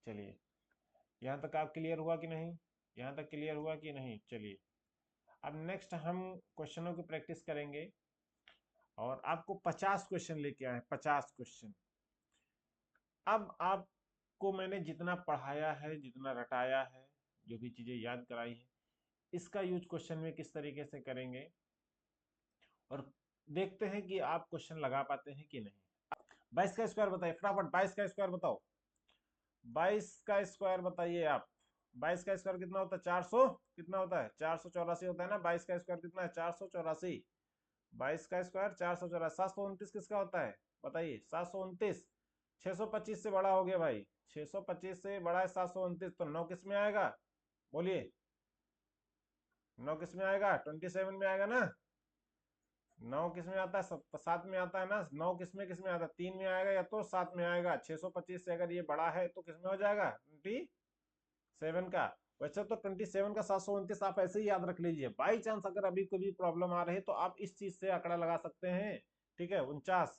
चलिए, यहाँ तक आप क्लियर हुआ कि नहीं? यहाँ तक क्लियर हुआ कि नहीं? चलिए, अब नेक्स्ट हम क्वेश्चनों की प्रैक्टिस करेंगे और आपको 50 क्वेश्चन लेके आए, 50 क्वेश्चन। अब आपको मैंने जितना पढ़ाया है, जितना रटाया है, जो भी चीजें याद कराई है, इसका यूज क्वेश्चन में किस तरीके से करेंगे और देखते हैं कि आप क्वेश्चन लगा पाते हैं कि नहीं। 22 का स्क्वायर बताइए फटाफट, 22 का स्क्वायर बताओ। 22 का स्क्वायर बताइए आप। 22 का स्क्वायर कितना होता है? 400 कितना होता है? 484 होता है ना। 22 का स्क्वायर कितना है? 484। 22 का स्क्वायर 484। 729 किसका होता है बताइए? 729 625 से बड़ा हो गया भाई। 625 से बड़ा है 729, तो 9 किस में आएगा? बोलिए, 9 किस में आएगा? 27 में आएगा ना। 9 किस में आता है? 7 में आता है ना। 9 किस में आता है? 3 में आएगा या तो 7 में आएगा। 625 से अगर ये बड़ा है तो किस में हो जाएगा? 27 का। वैसे तो 27 का 729 आप ऐसे ही याद रख लीजिए। बाई चांस अगर अभी कोई भी प्रॉब्लम आ रही है तो आप इस चीज से आंकड़ा लगा सकते हैं। ठीक है, 49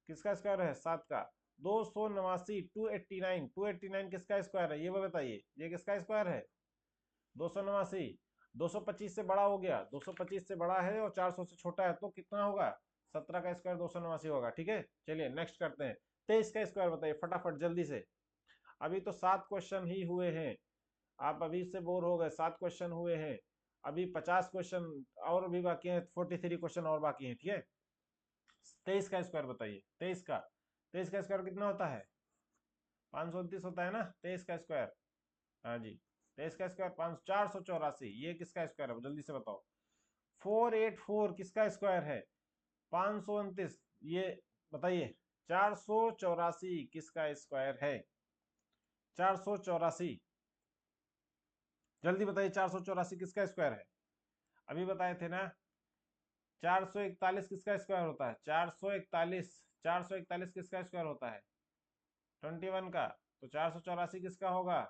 किसका स्क्वायर है? 7 का। 289 289 289 किसका स्क्वायर है? ये वो बताइए, ये किसका स्क्वायर है? 289। 225 से बड़ा हो गया, 225 से बड़ा है और 400 से छोटा है तो कितना होगा? 17 का स्क्वायर 289 होगा। ठीक है, चलिए नेक्स्ट करते हैं। 23 का स्क्वायर बताइए फटाफट जल्दी से। अभी तो 7 क्वेश्चन ही हुए हैं, आप अभी से बोर हो गए। 7 क्वेश्चन हुए हैं, अभी 50 क्वेश्चन और भी बाकी हैं, 43 क्वेश्चन और बाकी हैं। ठीक है, 23 का स्क्वायर बताइए। 23 का स्क्वायर कितना होता है? 529 होता है ना 23 का स्क्वायर। हाँ जी, 23 का स्क्वायर 484। ये किसका स्क्वायर है जल्दी से बताओ। 484 किसका स्क्वायर है? 529। ये बताइए, 484 किसका स्क्वायर है? 484 जल्दी बताइए, 484 किसका स्क्वायर है? अभी बताए थे ना। 441 किसका स्क्वायर होता है? 441। 441 किसका स्क्वायर होता है? 21 का। तो 484 किसका होगा?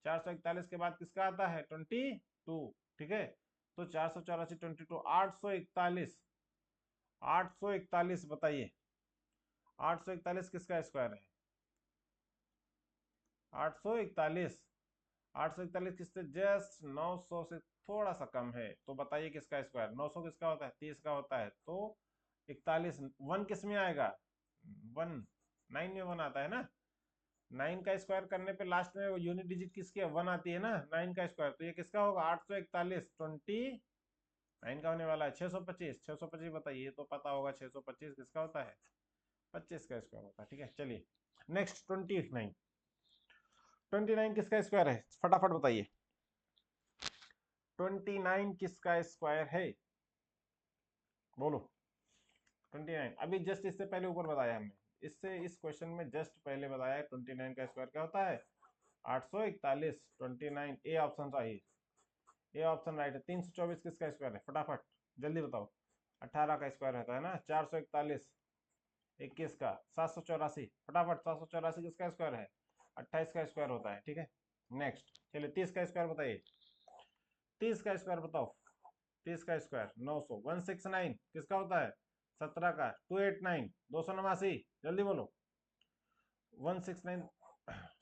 441 के बाद किसका आता है? 22। ठीक है, तो 484 22 841। 841 बताइए, 841 किसका स्क्वायर है? 841। 841 किससे जस्ट 900 से थोड़ा सा कम है, तो बताइए किसका स्क्वायर? 900 किसका होता है? 30 का होता है। तो 41 वन किस में आएगा? वन 9 में वन आता है ना। 9 का स्क्वायर करने पे लास्ट में यूनिट डिजिट किसकी है? 1 आती है ना 9 का स्क्वायर। तो ये किसका होगा? 841 29 का होने वाला है। 625 625 बताइए, ये तो पता होगा 625 किसका होता है? 25 का स्क्वायर होता है। ठीक है, चलिए नेक्स्ट 29। 29 किसका स्क्वायर है फटाफट बताइए। 29 किसका स्क्वायर है? बोलो। 29 अभी जस्ट इससे पहले ऊपर बताया हमने, इससे इस क्वेश्चन में जस्ट पहले बताया 29 का स्क्वायर क्या होता है? 841। 29 ए ऑप्शन चाहिए, ए ऑप्शन राइट है। 324 किसका स्क्वायर है फटाफट जल्दी बताओ। 18 का स्क्वायर रहता है ना। 441 21 का 784 फटाफट। 784 किसका स्क्वायर है? 28 का स्क्वायर होता है। ठीक है, नेक्स्ट चलिए 30 का स्क्वायर बताइए। 30 का स्क्वायर बताओ। 30 का स्क्वायर 900। 169 किसका होता है? 17 का। 289 289 जल्दी बोलो। 169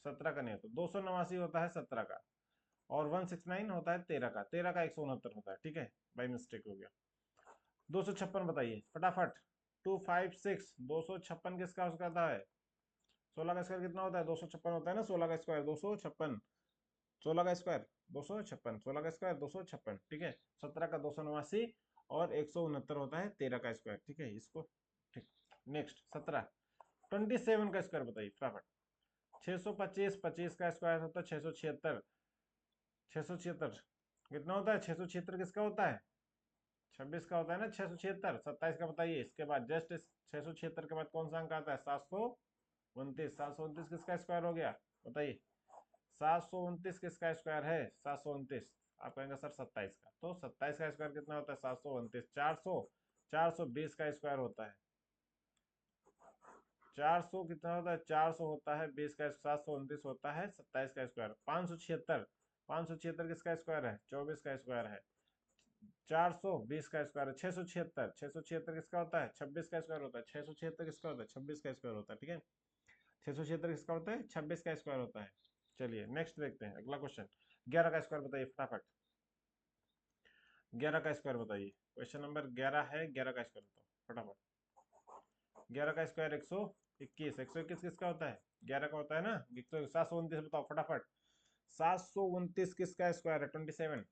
17 का नहीं होता, 289 होता है 17 का। और 169 होता है 13 का। 13 का 169 होता है। ठीक है, बाई मिस्टेक हो गया। 256 बताइए फटाफट। 256 256 किसका होता है? 16 का स्क्वायर कितना होता है? 256 होता है ना। 16 का स्क्वायर 256। 16 का स्क्वायर 256। 16 का स्क्वायर 256। ठीक है, 17 का 289 और 169 होता है 13 का स्क्वायर। ठीक है, इसको ठीक। नेक्स्ट 17। 27 का स्क्वायर बताइए फटाफट। 625 25 का स्क्वायर होता है 676। 676 कितना होता है? 676 किसका होता है? 26 का होता है ना। 676 27 का बताइए। इसके बाद जस्ट 676 के बाद कौन सा अंक आता है? 729। 729 किसका स्क्वायर हो गया बताइए? 729 किसका स्क्वायर है? 729। आप कहेंगे सर 27 का, तो 27 का स्क्वायर कितना होता है? 729। 420 का स्क्वायर होता है। 400 कितना होता है? 400 होता है 20 का। 729 होता है 27 का स्क्वायर। 576। 576 किसका स्क्वायर है? 24 का स्क्वायर है। 420 का स्क्वायर है 676। 676 किसका होता है? 26 का स्क्वायर होता है। 676 किसका होता है? 26 का स्क्वायर होता है। ठीक है, 676 किसका होता है? 26 का स्क्वायर होता है। चलिए नेक्स्ट देखते हैं अगला क्वेश्चन। 11 का स्क्वायर बताइए फटाफट। 11 का स्क्वायर बताइए, क्वेश्चन नंबर 11 है, 11 का स्क्वायर बताओ फटाफट। 11 का स्क्वायर 121, 121 किसका होता है? 11 का होता है ना। 729 बताओ फटाफट। 729 किसका स्क्वायर है? 27,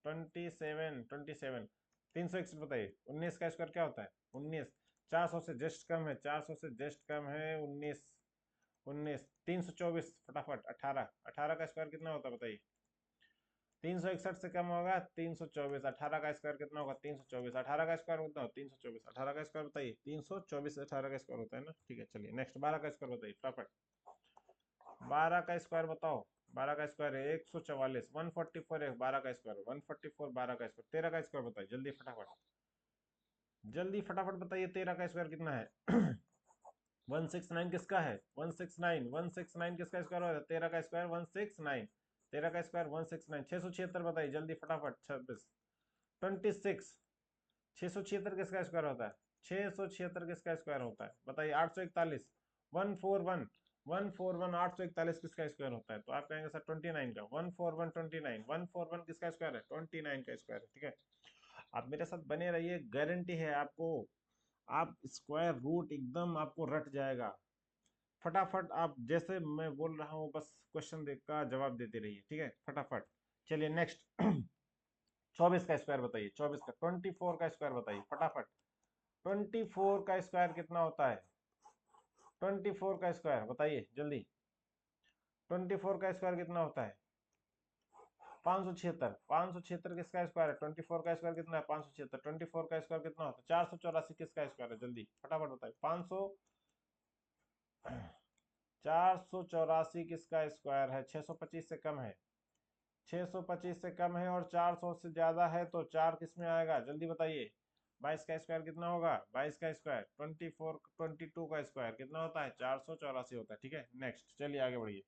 27, 27। 361 बताइए, 19 का स्क्वायर क्या होता है? 19। 400 से जस्ट कम है, 400 से जस्ट कम है 19, 19। 324 फटाफट। 18, 18 का स्क्वायर कितना होता है बताइए? 361 से कम होगा 324। 18 का स्क्वायर कितना होगा? 324। 18 का स्क्वायर होता है 324। 18 का स्क्वायर बताइए। 324 18 का स्क्वायर होता है ना, ठीक है। चलिए नेक्स्ट 12 का स्क्वायर बताइए फटाफट। 12 का स्क्वायर बताओ। 12 का स्क्वायर है 144, 144 है 12 का स्क्वायर, 144 12 का स्क्वायर। 13 का स्क्वायर बताइए जल्दी फटाफट, जल्दी फटाफट बताइए 13 का स्क्वायर कितना है? 169 किसका है? 169, 169 किसका स्क्वायर होता है? 13 का स्क्वायर 169, 13 का स्क्वायर 169। 676 बताइए जल्दी फटाफट। 26, 26, 676 किसका स्क्वायर होता है? 676 किसका स्क्वायर होता है बताइए? 841, 141, 141, 841 किसका स्क्वायर होता है? तो आप कहेंगे सर 29 का। 141 29, 141 किसका स्क्वायर है? 29 का स्क्वायर है, ठीक है। आप मेरे साथ बने रहिए, गारंटी है आपको, आप स्क्वायर रूट एकदम आपको रट जाएगा। फटाफट आप जैसे मैं बोल रहा हूँ बस क्वेश्चन देख का जवाब देते रहिए, ठीक है, फटाफट। चलिए नेक्स्ट। 24 का स्क्वायर बताइए, 24 का। 24 का स्क्वायर बताइए फटाफट। 24 का स्क्वायर कितना होता है? 24 का स्क्वायर बताइए जल्दी। 24 का स्क्वायर कितना होता है? 576, 576 किसका स्क्वायर है? 24 का स्क्वायर कितना है? 576। 24 का स्क्वायर कितना होता है? 484 किसका स्क्वायर है? जल्दी फटाफट बताइए। 500, 484 किसका स्क्वायर है? 625 से कम है, 625 से कम है और 400 से ज्यादा है, तो 4 किस में आएगा जल्दी बताइए। 22 का स्क्वायर कितना होगा? 22 का स्क्वायर। 24, 22 का स्क्वायर कितना होता है? 484 होता है, ठीक है। नेक्स्ट चलिए आगे बढ़िए।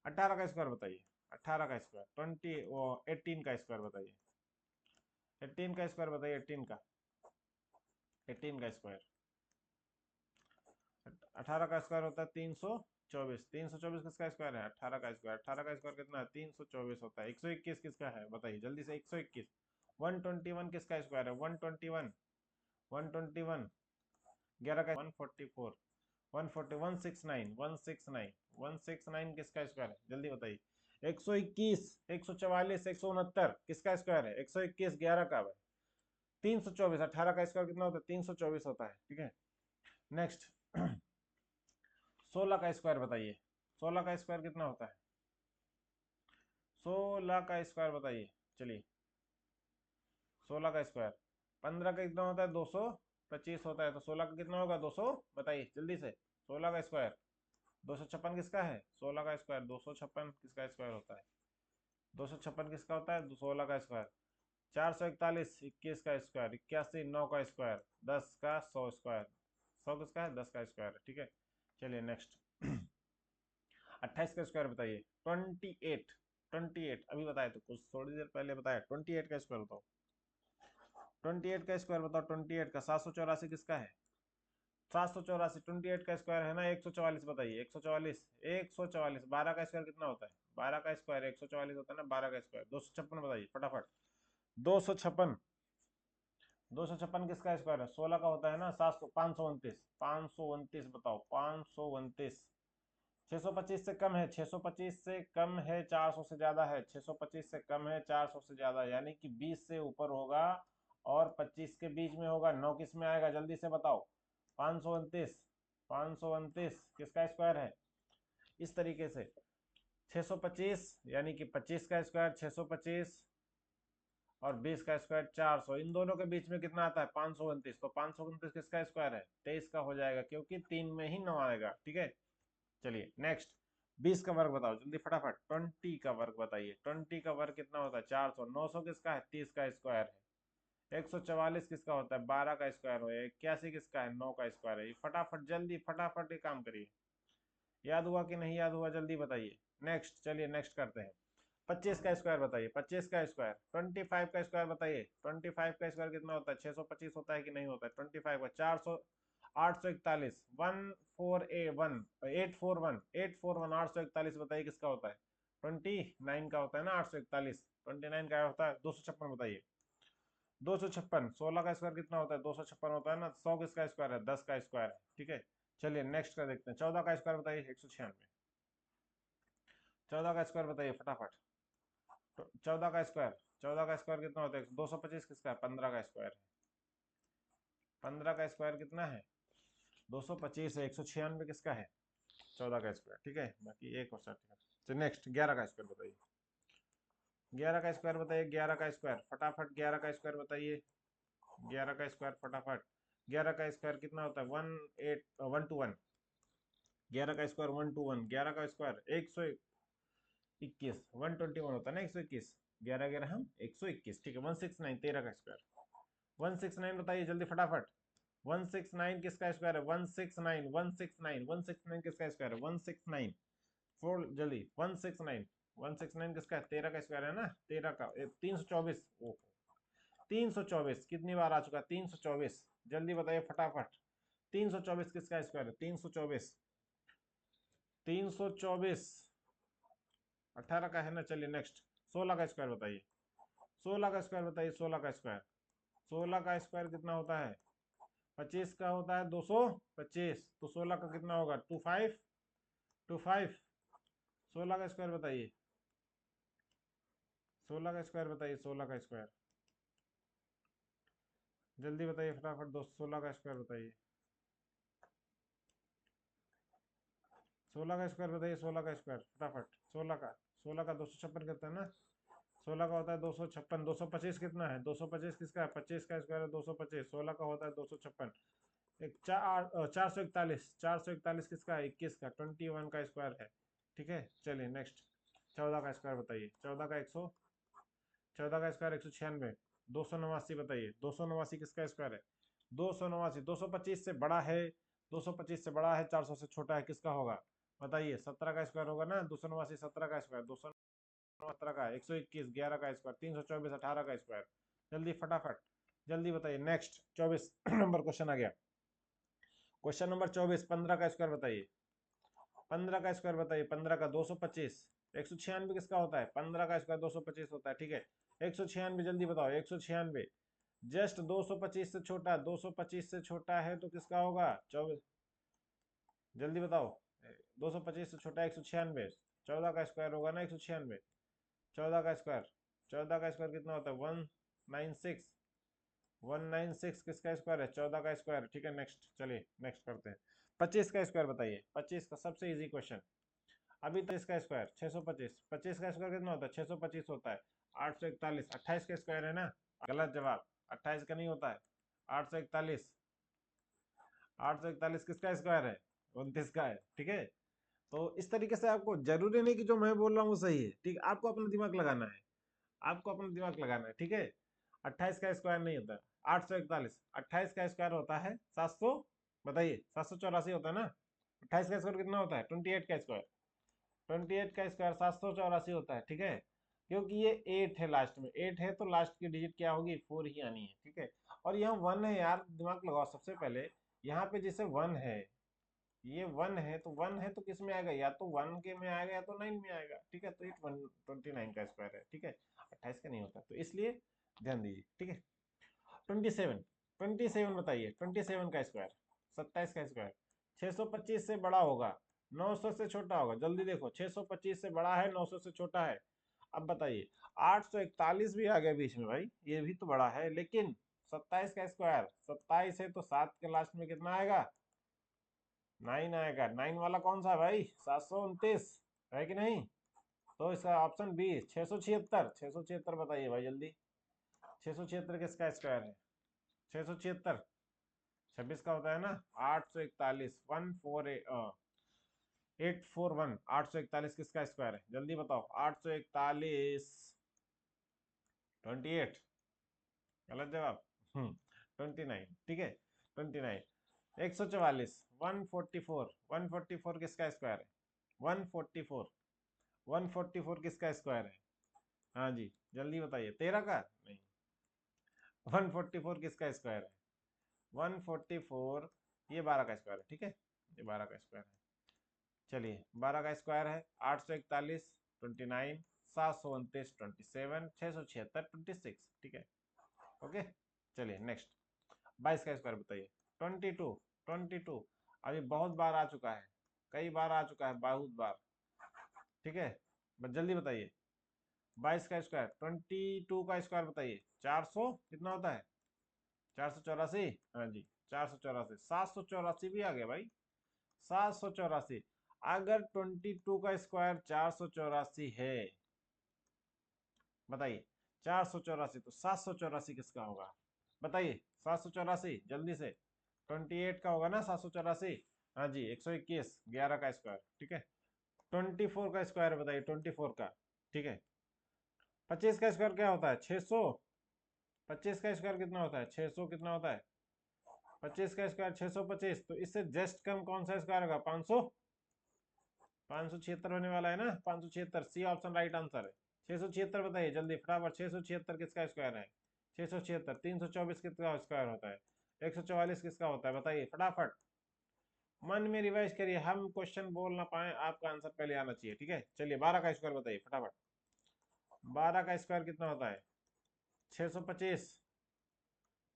18 का स्क्वायर बताइए। 18 का स्क्वायर 18 का स्क्वायर बताइए। 18 का स्क्वायर बताइए। 18 का, 18 का स्क्वायर। 18 का स्क्वायर होता है 324। 324 किसका स्क्वायर है? 18 का स्क्वायर। 18 का स्क्वायर कितना है? 324 होता है। 121 किसका है बताइए जल्दी से? 121। 121 किसका स्क्वायर है? 121, 121। 11 का 144, 140, 169, 169, 169 किसका स्क्वायर है जल्दी बताइए? 121, 144, 169 किसका स्क्वायर है? 121 11 का है। 324, 18 का स्क्वायर कितना होता है? 324 होता है, ठीक है। नेक्स्ट। 16 का स्क्वायर बताइए। 16 का स्क्वायर कितना होता है? 16 का स्क्वायर बताइए चलिए। 16 का स्क्वायर 15 का कितना होता है? 225 होता है, तो 16 का कितना होगा? 200 बताइए जल्दी से। 16 का स्क्वायर 256 किसका है? 16 का स्क्वायर 256 किसका स्क्वायर होता है? 256 किसका होता है? 16 का स्क्वायर। 441 21 का स्क्वायर, 81 9 का स्क्वायर, 10 का 100 स्क्वायर। 100 किसका है? 10 का स्क्वायर है, ठीक है। चलिए नेक्स्ट। 28 का स्क्वायर बताइए। 28, 28 अभी बताया तो कुछ थोड़ी देर पहले बताया। 28 का स्क्वायर बताओ। 28 का स्क्वायर बताओ। 28 का 784 किसका है? 784। 28 का स्क्वायर है ना 144 बताइए। 144, 144। 12 का स्क्वायर कितना होता है? 12 का स्क्वायर 144 होता है ना। 12 का स्क्वायर 256 बताइए फटाफट। 256, 256 किसका स्क्वायर है? 16 का होता है ना। 700, 529, 529 बताओ। 529। 625 से कम है, 625 से कम है, 400 से ज्यादा है। 625 से कम है, 400 से ज्यादा, यानी कि 20 से ऊपर होगा और 25 के बीच में होगा। 9 किस में आएगा जल्दी से बताओ? 529, 529 किसका स्क्वायर है? इस तरीके से 625 यानी कि 25 का स्क्वायर 625 और 20 का स्क्वायर 400, इन दोनों के बीच में कितना आता है? 529। तो 529 किसका स्क्वायर है? 23 का हो जाएगा, क्योंकि 3 में ही 9 आएगा, ठीक है। चलिए नेक्स्ट। 20 का वर्ग बताओ जल्दी फटाफट। 20 का वर्ग बताइए। 20 का वर्ग कितना होता है? 400। 900 किसका है? 30 का स्क्वायर है। 144 किसका होता है? 12 का स्क्वायर है। 81 किसका है? 9 का स्क्वायर है। फटाफट जल्दी फटाफट ये काम करिए। याद हुआ कि नहीं याद हुआ जल्दी बताइए। नेक्स्ट चलिए नेक्स्ट करते हैं। 25 का स्क्वायर बताइए। 25 का स्क्वायर। 25 का स्क्वायर बताइए। 25 का स्क्वायर कितना होता है? 625 होता है कि नहीं होता है? 25 का 400, 841 14A1 841 841 841 बताइए किसका होता है? 29 का होता है ना 841। 29 का होता है 256 बताइए। 256 16 का स्क्वायर कितना होता है? 256 होता है ना। 100 किसका स्क्वायर है? 10 का स्क्वायर है। ठीक है, चलिए नेक्स्ट का देखते हैं। 14 का स्क्वायर बताइए। 196। 14 का स्क्वायर बताइए फटाफट। 14 का स्क्वायर कितना होता है? 225 किसका है? 15 का स्क्वायर है। 15 का स्क्वायर कितना है? 225 है। 196 किसका है? 14 का स्क्वायर। ठीक है, बाकी एक और सर्टिफिकेट। नेक्स्ट 11 का स्क्वायर बताइए। 11 का स्क्वायर बताइए। 11 का स्क्वायर फटाफट। 11 का स्क्वायर बताइए। 11 का स्क्वायर फटाफट। 11 का स्क्वायर कितना होता है? 1 11 का स्क्वायर 121। 11 का स्क्वायर 121। 121 होता है ना 121। 11 11 हम 121। ठीक है, 169। 13 का स्क्वायर 169 बताइए जल्दी फटाफट। 169 किसका स्क्वायर है? 169 169 169 किसका स्क्वायर है? 169 फोर जल्दी। 169 169 किसका है? 13 का स्क्वायर है ना। 13 का 324। 324 कितनी बार आ चुका है? 324 जल्दी बताइए फटाफट। 324 किसका स्क्वायर है? 324 324 18 का है ना। चलिए नेक्स्ट 16 का स्क्वायर बताइए। 16 का स्क्वायर बताइए। 16 का स्क्वायर 16 का स्क्वायर कितना होता है? 25 का होता है 225। तो 16 का कितना होगा? 25 16 का स्क्वायर बताइए। 16 का स्क्वायर बताइए। 16 का स्क्वायर जल्दी बताइए फटाफट। 16 का स्क्वायर बताइए। 16 का स्क्वायर बताइए। 16 का स्क्वायर फटाफट। 16 का 256 करता है ना। 16 का होता है 256। 225 कितना है? 225 किसका है? 25 का स्क्वायर है 225। 16 का होता है 256। एक 441 441 किसका है? 21 का। 21 का स्क्वायर है। ठीक है, चलिए नेक्स्ट 14 का स्क्वायर बताइए। 14 का स्क्वायर 196। 289 बताइए। 289 किसका स्क्वायर है? 289 225 से बड़ा है। 225 से बड़ा है। 400 से छोटा है। किसका होगा बताइए? 17 का स्क्वायर होगा ना। 289 17 का स्क्वायर 217 का 121 11 का स्क्वायर 324 18 का स्क्वायर। जल्दी फटाफट जल्दी बताइए। नेक्स्ट 24 नंबर क्वेश्चन आ गया। क्वेश्चन नंबर 24 15 का स्क्वायर बताइए। 15 का स्क्वायर बताइए। 15 का 225। 196 किसका होता है? 15 का स्क्वायर 225 होता है। ठीक है, 196 जल्दी बताओ। 196 जस्ट 225 से छोटा। 225 से छोटा है तो किसका होगा? 24 जल्दी बताओ। 225 से छोटा 196। 14 का स्क्वायर होगा ना 196। 14 का स्क्वायर 14 का स्क्वायर कितना होता है? 196। 196 किसका स्क्वायर है? 14 का स्क्वायर। ठीक है, नेक्स्ट चलिए नेक्स्ट करते हैं। 25 का स्क्वायर बताइए। 25 का सबसे इजी क्वेश्चन। अभी तो इसका स्क्वायर 625। 25 का स्क्वायर कितना होता है? 625 होता है। 841 28 का स्क्वायर है ना। गलत जवाब। 28 का नहीं होता है। 841 841 किसका स्क्वायर है? 29 का है। ठीक है, तो इस तरीके से आपको जरूरी नहीं कि जो मैं बोल रहा हूँ वो सही है। ठीक, आपको अपना दिमाग लगाना है। आपको अपना दिमाग लगाना है। ठीक है, 28 का स्क्वायर नहीं होता है 841। 28 का स्क्वायर होता है 700 बताइए 784 होता है ना। 28 का स्क्वायर कितना होता है? 28 का स्क्वायर 28 का स्क्वायर 784 होता है। ठीक है, क्योंकि ये 8 है लास्ट में। 8 है तो लास्ट की डिजिट क्या होगी? 4 ही आनी है। ठीक है, और यहाँ 1 है यार, दिमाग लगाओ। सबसे पहले यहाँ पे जैसे 1 है, ये 1 है तो 1 है तो किस में आएगा? या तो 1 के में आएगा या तो 9 में आएगा। ठीक है, तो ये 29 का स्क्वायर है। ठीक है, 28 का नहीं होता, तो इसलिए ध्यान दीजिए। ठीक है, 27 27 बताइए। 27 का स्क्वायर 27 का स्क्वायर 625 से बड़ा होगा 900 से छोटा होगा। जल्दी देखो, 625 से बड़ा है 900 से छोटा है। अब बताइए 841 भी आ गया बीच में भाई, ये भी तो बड़ा है। लेकिन 27 का स्क्वायर 27 है तो 7 के लास्ट में कितना आएगा? 9 आएगा। 9 वाला कौन सा है भाई? 729 है कि नहीं? तो इसका ऑप्शन बी 676। 676 बताइए भाई जल्दी। 676 किसका स्क्वायर है? 676 26 का होता है ना। 841 841 841 किसका स्क्वायर है? जल्दी बताओ। 841 28 गलत जवाब। 29। ठीक है, 29 144 144 144 किसका स्क्वायर है? 144 144 किसका स्क्वायर है? हाँ जी, जल्दी बताइए। 13 का नहीं। 144 किसका स्क्वायर है? 144 ये 12 का स्क्वायर है, ठीक है, ये 12 का स्क्वायर है। चलिए 12 का स्क्वायर है 841, 29, 729, 27, 676, 26, ठीक है, ओके। चलिए नेक्स्ट 22 का स्क्वायर बताइए। 22, 22 अभी बहुत बार आ चुका है, कई बार आ चुका है, बहुत बार, ठीक है, बस जल्दी बताइए। 22 का स्क्वायर, 22 का स्क्वायर बताइए। 400 कितना होता है? 484, हाँ जी 484। 784 भी आ गया भाई, 784। अगर 22 का स्क्वायर 484 है, बताइए 484 तो 784 किसका होगा? बताइए 784 जल्दी से। 28 का होगा ना 784, हाँ जी 121, 11 का स्क्वायर, ठीक है। 24 का स्क्वायर बताइए, 24 का, ठीक है। 25 का स्क्वायर क्या होता है? 600। 25 का स्क्वायर कितना होता है? 600 कितना होता है? 25 का स्क्वायर 625, तो इससे जस्ट कम कौन सा स्क्वायर होगा? 500। 576 होने वाला है ना, 576, सी ऑप्शन राइट आंसर है। 676 बताइए जल्दी फटाफट। 676 किसका स्क्वायर है? 676। 324 किसका स्क्वायर होता है? 144 किसका होता है? बताइए फटाफट, मन में रिवाइज करिए, हम क्वेश्चन बोल ना पाए, आपका आंसर पहले आना चाहिए, ठीक है। चलिए 12 का स्क्वायर बताइए फटाफट। 12 का स्क्वायर कितना होता है? 625।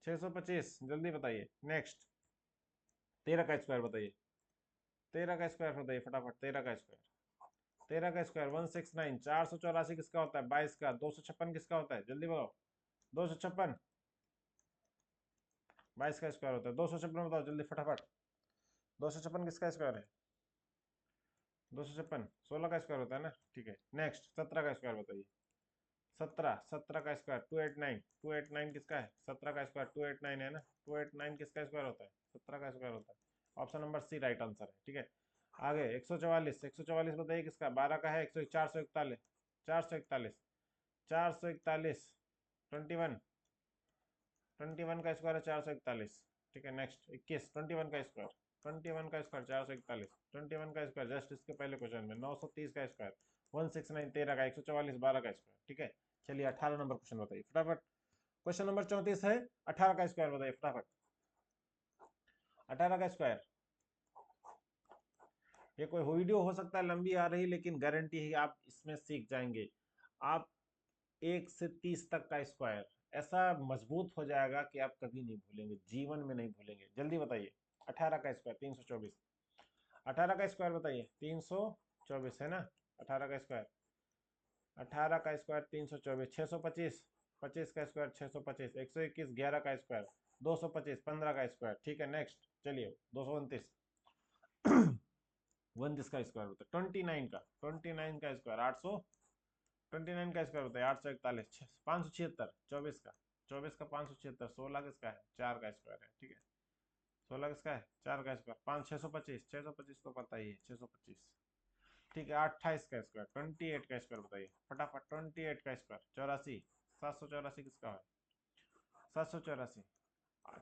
625 जल्दी बताइए। नेक्स्ट 13 का स्क्वायर बताइए। 13 का स्क्वायर बताइए फटाफट। 13 का स्क्वायर, 13 का स्क्वायर 169। 484 किसका होता है? 22 का। 256 किसका होता है? जल्दी बताओ। 256, 22 का स्क्वायर होता है। 256 बताओ जल्दी फटाफट। 256 किसका स्क्वायर है? 256 16 का स्क्वायर होता है ना, ठीक है। नेक्स्ट 17 का स्क्वायर बताइए। 17, 17 का स्क्वायर 289। 289 किसका है? 17 का स्क्वायर 289 है ना। 289 किसका स्क्वायर होता है? 17 का स्क्वायर होता है। Option number C right answer है, ठीक है। आगे 144। 144 बताइए किसका? 12 का है। 441, 441, 441, 21, 21 का स्क्वायर है 441, ठीक है। नेक्स्ट 21, 21 का स्क्वायर, 21 का स्क्वायर 441, 21 का स्क्वायर जस्ट इसके पहले क्वेश्चन में 930 का स्क्वायर, 169, 13 का, 144, 12 का स्क्वायर, ठीक है। चलिए 18 नंबर क्वेश्चन बताइए फटाफट। क्वेश्चन नंबर 34 है, 18 का स्क्वायर बताइए फटाफट। 18 का स्क्वायर, ये कोई वीडियो हो सकता है लंबी आ रही, लेकिन गारंटी है आप इसमें सीख जाएंगे। आप 1 से 30 तक का स्क्वायर ऐसा मजबूत हो जाएगा कि आप कभी नहीं भूलेंगे, जीवन में नहीं भूलेंगे। जल्दी बताइए। 18 का स्क्वायर 324। 18 का स्क्वायर बताइए। 324 है ना। 18 का स्क्वायर, 18 का स्क्वायर 324, 625, 25 का स्क्वायर 625, 121, 11 का स्क्वायर 225, 15 का स्क्वायर, ठीक है। नेक्स्ट चलिए 229। 29 का स्क्वायर होता है 29 का, 29 का स्क्वायर 800। 29 का स्क्वायर होता है 841, 576, 24 का, 24 का 576, 16 किसका है? 4 का स्क्वायर है, ठीक है। 16 किसका है? 4 का स्क्वायर, 5, 625, 625 तो पता ही है 625, ठीक है। 28 का स्क्वायर, 28 का स्क्वायर बताइए फटाफट। 28 का स्क्वायर 84, 784 किसका है? 784,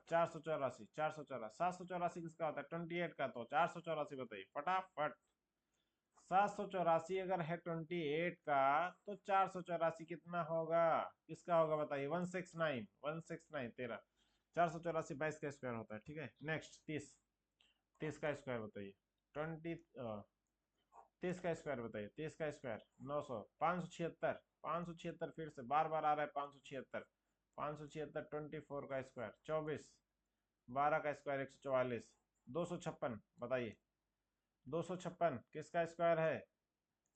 484, 484, 784 किसका होता है? 28 का, तो 484 बताइए फटाफट। 784 अगर है 28 का, तो 484 कितना होगा? किसका होगा बताइए? 169, 169, 13, 484 22 का स्क्वायर होता है, ठीक है। नेक्स्ट 30, 30 का स्क्वायर बताइए। 20 30 का स्क्वायर बताइए। 30 का स्क्वायर 900, 576, 576 फिर से बार बार आ रहा है 576, 576, 24 का स्क्वायर 24, 12 का स्क्वायर 144, 256 बताइए। 256 किसका स्क्वायर है?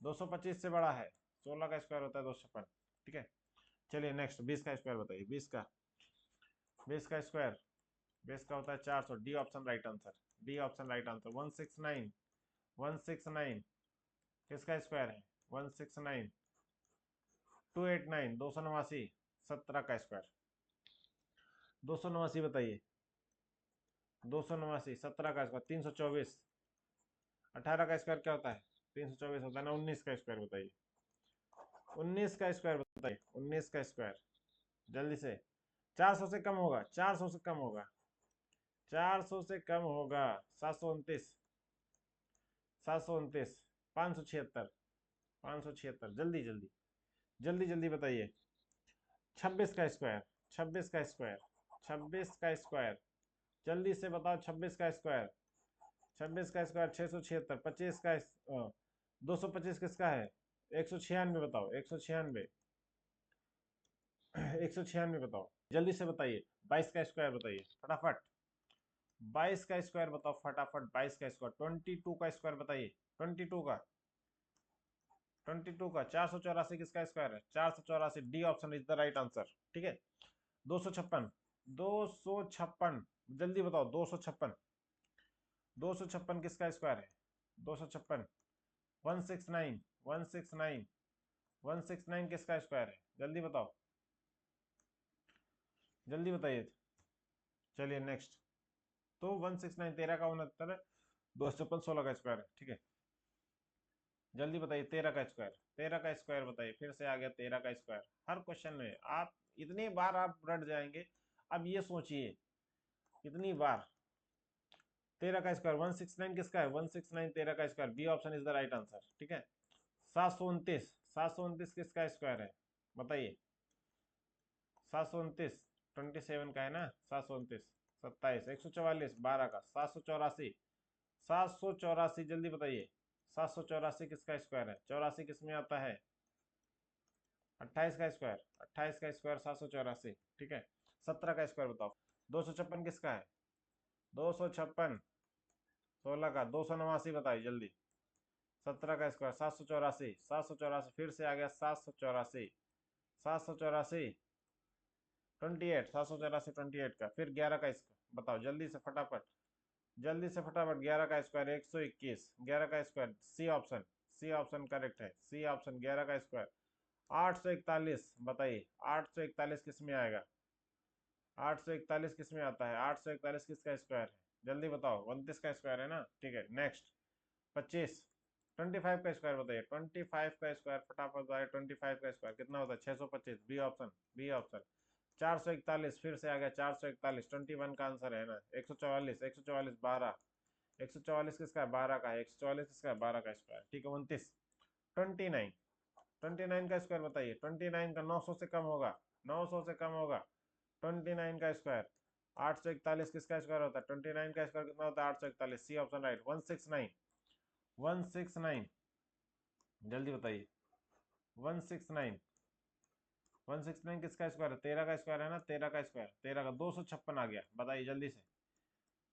225 से बड़ा है। 16 का स्क्वायर होता है 256, ठीक है। चलिए नेक्स्ट 20 का स्क्वायर बताइए। 20 का, 20 का स्क्वायर, 20 का होता है 400। D option right answer, D option right answer. 169, 169 किसका स्क्वायर है? 169, 289, 289, 17 का स्क्वायर, 289 बताइए। 289, 17 का स्क्वायर 324। 18 का स्क्वायर क्या होता है? 324 होता है ना। 19 का स्क्वायर बताइए। 19 का स्क्वायर बताइए। 19 का स्क्वायर जल्दी से। 400 से कम होगा, 400 से कम होगा, 400 से कम होगा। 729, 729, 576, 576 जल्दी जल्दी, जल्दी जल्दी बताइए। 26 का स्क्वायर, 26 का स्क्वायर, 26 का स्क्वायर जल्दी से बताओ 26 का स्क्वायर, 26 का स्क्वायर 676, 25 का 225 किसका है, 196 बताओ, 196, 196 बताओ जल्दी से बताइए। 22 का स्क्वायर बताइए फटाफट, 22 का स्क्वायर बताओ फटाफट, 22 का स्क्वायर, 22 का स्क्वायर बताइए, 22 का, 22 का 484 किसका स्क्वायर है, 484, D option is the right answer, ठीक है। 256, 256 जल्दी बताओ, 256, 256 किसका स्क्वायर है, 256, 169, 169, 169 किसका स्क्वायर है, जल्दी बताओ, जल्दी बताइए। चलिए नेक्स्ट, तो 169 13 का 69 है, 256 16 का स्क्वायर है, ठीक है। जल्दी बताइए 13 का स्क्वायर, 13 का स्क्वायर बताइए, फिर से आ गया 13 का स्क्वायर। हर क्वेश्चन में आप इतनी बार आप रट जाएंगे। अब ये सोचिए कितनी बार, 13 का स्क्वायर, 169 किसका है, 169 13 का square, B option is the right answer, ठीक है। 729, 729 किसका स्क्वायर है बताइए, 729 27 का है ना, 729 27, 144 12 का, 784, 784 जल्दी बताइए, 784 किसका स्क्वायर है, 84 किस में आता है, 28 का स्क्वायर, 28 का स्क्वायर 784, ठीक है। 17 का स्क्वायर बताओ, 256 किसका है, 256 16 का, 289 बताइए जल्दी। 17 का स्क्वायर 784, 784 फिर से आ गया 784, 784 28, 784 28 का, फिर 11 का स्क्वायर बताओ जल्दी से फटाफट, जल्दी से फटाफट। 11 का स्क्वायर 121, 11 का square, C option, C option correct है, सी ऑप्शन 11 का स्क्वायर। 841 बताइए, 841 किस में आएगा, 841 किस में आता है, 841 किसका स्क्वायर है, जल्दी बताओ, 29 का स्क्वायर है ना, ठीक है। नेक्स्ट 25, 25 का स्क्वायर बताइए, 25 का स्क्वायर फटाफट बताइए, 25 का स्क्वायर कितना होता है, 625, बी ऑप्शन, बी ऑप्शन। 441 फिर से आ गया 441, 21 का आंसर है ना, 144, 144 12, 144 किसका है, 12 का है, 144 किसका है, 12 का स्क्वायर, ठीक है। 29, 29, 29 का स्क्वायर बताइए, 29 का 900 से कम होगा, 900 से कम होगा, 29 का स्क्वायर। 841 किसका स्क्वायर होता है, 29 का स्क्वायर कितना होता है, 841, सी ऑप्शन राइट। 169, 169 जल्दी बताइए, 169, 169 किसका स्क्वायर है, 13 का स्क्वायर है ना, 13 का स्क्वायर, 13 का 256 आ गया, बताइए जल्दी से।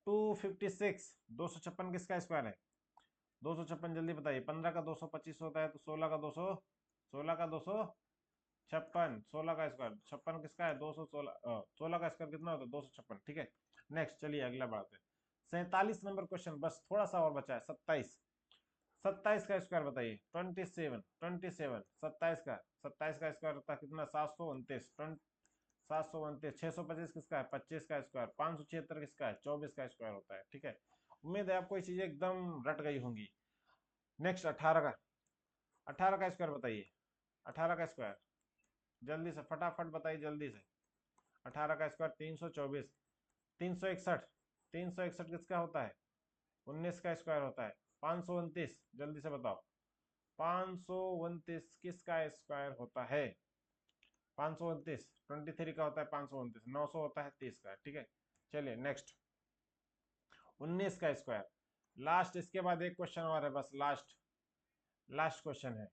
256, 256 किसका स्क्वायर है, 256 जल्दी बताइए। 15 का 225 होता है, तो 16 का 200, 16 का 256, 16 का स्क्वायर 56 किसका है, 216, 16 का स्क्वायर कितना होता है, 256, ठीक है। नेक्स्ट चलिए अगला बढ़ते हैं। 47 नंबर क्वेश्चन, बस थोड़ा सा और बचा है। 27, 27 का स्क्वायर बताइए, 27, 27 27 का, 27 का स्क्वायर होता है कितना, 729, 729, 625 किसका है, 25 का स्क्वायर, 576 किसका है, 24 का स्क्वायर होता है, ठीक है। उम्मीद है आपको ये चीजें एकदम रट गई होंगी। नेक्स्ट 18 का, 18 का स्क्वायर बताइए, 18 का स्क्वायर जल्दी से फटाफट बताइए जल्दी से। 18 का स्क्वायर 324, 361, 361 किसका होता है, 19 का स्क्वायर होता है। 529 जल्दी से बताओ, 529 किसका स्क्वायर होता है, 529 23 का होता है, 529 900 होता है 30 का, ठीक है। चलिए नेक्स्ट 19 का स्क्वायर, लास्ट, इसके बाद एक क्वेश्चन और है बस, लास्ट, लास्ट क्वेश्चन है।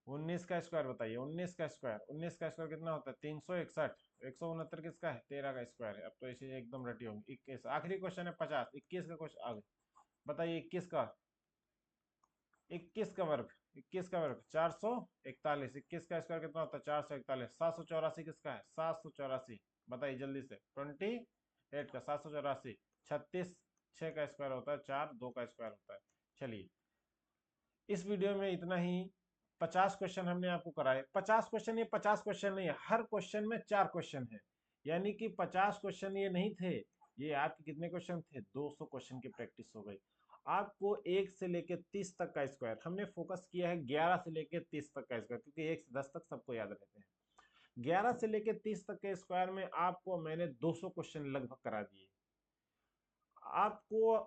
19 का स्क्वायर बताइए, 19 का स्क्वायर, 19 का स्क्वायर कितना होता है, 361, 169 किसका है, 13 का स्क्वायर है। अब तो इसे एकदम रटी होंगी। 21 आखिरी क्वेश्चन है, 50, 21 का क्वेश्चन आगे बताइए, 21 का, 21 का वर्ग, 21 का वर्ग 441, 21 का स्क्वायर कितना होता है, 441, 784 किसका है, 784 बताइए जल्दी से। 28 का 784, 36 6 का स्क्वायर होता है, 4 2 का स्क्वायर होता है। चलिए इस वीडियो में इतना ही। 50 क्वेश्चन हमने आपको कराए। 50 क्वेश्चन, ये 50 क्वेश्चन नहीं है, हर क्वेश्चन में 4 क्वेश्चन है, यानी कि 50 क्वेश्चन ये नहीं थे। ये आपके कितने क्वेश्चन थे, 200 क्वेश्चन की प्रैक्टिस हो गई। आपको 1 से लेकर 30 तक का स्क्वायर, हमने फोकस किया है 11 से लेकर 30 तक का स्क्वायर, क्योंकि 1 से 10 तक सबको याद रहते हैं। 11 से लेकर 30 तक के स्क्वायर में आपको मैंने 200 क्वेश्चन लगभग करा दिए। आपको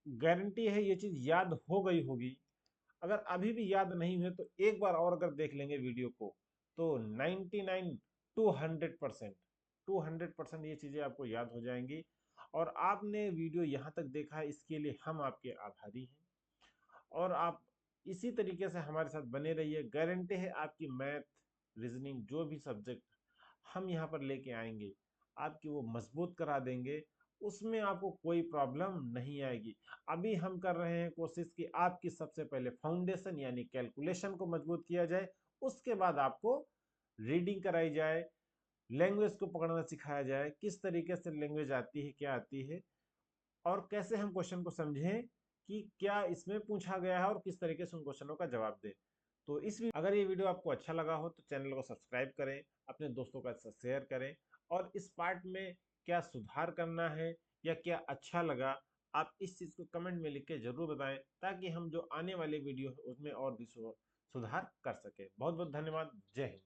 गारंटी है ये चीज याद हो गई होगी। अगर अभी भी याद नहीं हुए तो एक बार और अगर देख लेंगे वीडियो को, तो 99 टू 100%, 200% ये चीजें आपको याद हो जाएंगी। और आपने वीडियो यहाँ तक देखा है, इसके लिए हम आपके आभारी हैं। और आप इसी तरीके से हमारे साथ बने रहिए। गारंटी है आपकी मैथ, रीजनिंग, जो भी सब्जेक्ट हम यहाँ पर लेके आएंगे आपकी वो मजबूत करा देंगे, उसमें आपको कोई प्रॉब्लम नहीं आएगी। अभी हम कर रहे हैं कोशिश कि आपकी सबसे पहले फाउंडेशन यानी कैलकुलेशन को मजबूत किया जाए, उसके बाद आपको रीडिंग कराई जाए, लैंग्वेज को पकड़ना सिखाया जाए, किस तरीके से लैंग्वेज आती है, क्या आती है, और कैसे हम क्वेश्चन को समझें कि क्या इसमें पूछा गया है और किस तरीके से उन क्वेश्चनों का जवाब दें। तो अगर ये वीडियो आपको अच्छा लगा हो तो चैनल को सब्सक्राइब करें, अपने दोस्तों का शेयर करें, और इस पार्ट में क्या सुधार करना है या क्या अच्छा लगा, आप इस चीज़ को कमेंट में लिख के जरूर बताएं, ताकि हम जो आने वाले वीडियो है उसमें और भी सुधार कर सके। बहुत बहुत धन्यवाद। जय हिंद।